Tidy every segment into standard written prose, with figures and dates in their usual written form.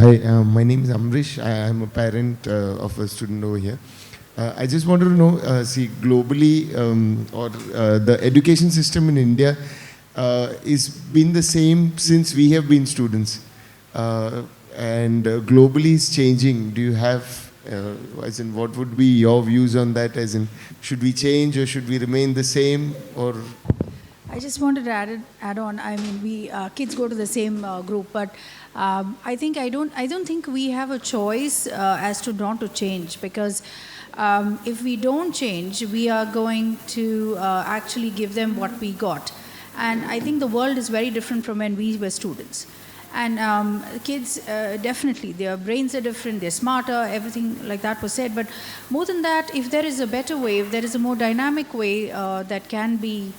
Hi, my name is Amrish. I'm a parent of a student over here. I just wanted to know, see, globally, the education system in India is been the same since we have been students, and globally is changing. Do you have, as in, what would be your views on that? As in, should we change or should we remain the same? Or I just wanted to add on. I mean, we kids go to the same group, but I don't think we have a choice as to not to change, because if we don't change, we are going to actually give them what we got, and I think the world is very different from when we were students. And kids, definitely, their brains are different, they're smarter, everything like that was said. But more than that, if there is a better way, if there is a more dynamic way that can be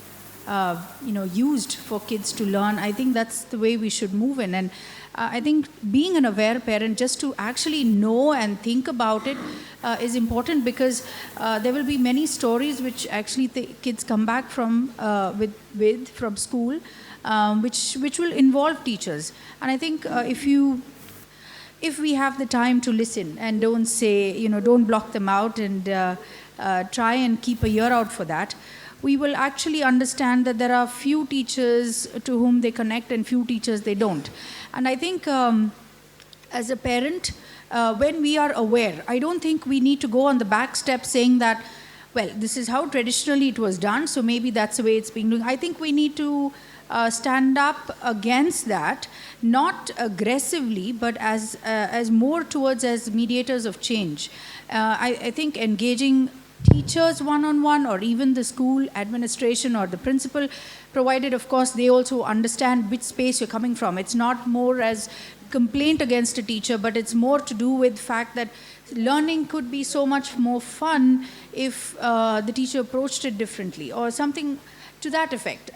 used for kids to learn, I think that's the way we should move in. And I think being an aware parent, just to actually know and think about it, is important, because there will be many stories which actually the kids come back from from school, which will involve teachers. And I think if we have the time to listen and don't say, don't block them out, and try and keep a ear out for that, we will actually understand that there are few teachers to whom they connect and few teachers they don't. And I think as a parent, when we are aware, I don't think we need to go on the back step saying that, well, this is how traditionally it was done, so maybe that's the way it's being done. I think we need to stand up against that, not aggressively, but as more towards as mediators of change. I think engaging teachers one-on-one, or even the school administration or the principal, provided of course they also understand which space you're coming from. It's not more as complaint against a teacher, but it's more to do with the fact that learning could be so much more fun if the teacher approached it differently, or something to that effect.